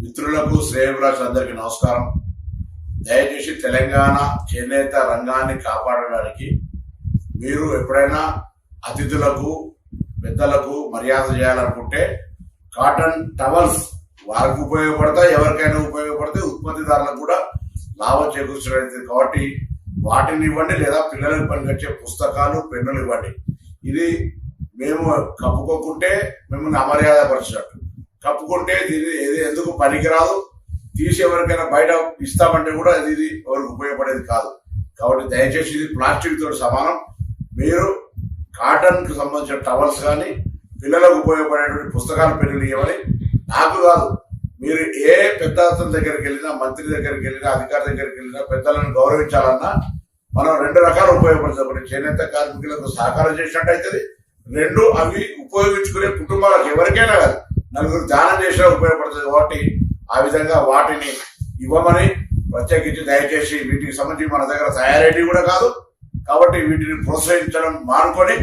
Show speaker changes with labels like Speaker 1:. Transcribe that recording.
Speaker 1: మిత్రులకు శ్రేయోభిలాషులందరికీ నమస్కారం. దయచేసి తెలంగాణ చేనేత రంగాన్ని కాపాడడానికి మీరు ఎప్పుడైనా అతిథులకు పెద్దలకు మర్యాద చేయాలనుకుంటే కాటన్ టవల్స్ వారికి ఉపయోగపడతాయి, ఎవరికైనా ఉపయోగపడతాయి, ఉత్పత్తిదారులకు కూడా లాభం చేకూర్చడం. కాబట్టి వాటిని ఇవ్వండి, లేదా పిల్లలకు పనికొచ్చే పుస్తకాలు పెన్నులు ఇవ్వండి. ఇది మేము కప్పుకోకుంటే మిమ్మల్ని అమర్యాద పరిచినట్టు, కప్పుకుంటే ఇది ఎందుకు పనికిరాదు, తీసి ఎవరికైనా బయట ఇస్తామంటే కూడా ఇది ఎవరికి ఉపయోగపడేది కాదు. కాబట్టి దయచేసి ఇది ప్లాస్టిక్ తోటి సమానం. మీరు కాటన్ కు సంబంధించిన టవల్స్ కానీ పిల్లలకు ఉపయోగపడేటువంటి పుస్తకాలు పెన్నులు ఇవ్వాలి. నాకు కాదు, మీరు ఏ పెద్ద దగ్గరికి వెళ్ళినా, మంత్రి దగ్గరికి వెళ్ళినా, అధికారి దగ్గరికి వెళ్ళినా, పెద్దలను గౌరవించాలన్నా మనం రెండు రకాలు ఉపయోగపడుతుంది. ఒకటి చేనేత కార్మికులకు సహకారం చేసినట్టయితే, రెండు అవి ఉపయోగించుకునే కుటుంబాలకు ఎవరికైనా కాదు నలుగురు దానం చేసినా ఉపయోగపడుతుంది. కాబట్టి ఆ విధంగా వాటిని ఇవ్వమని ప్రత్యేకించి దయచేసి వీటికి సంబంధించి మన దగ్గర తయారీ కూడా కాదు. కాబట్టి వీటిని ప్రోత్సహించడం మానుకొని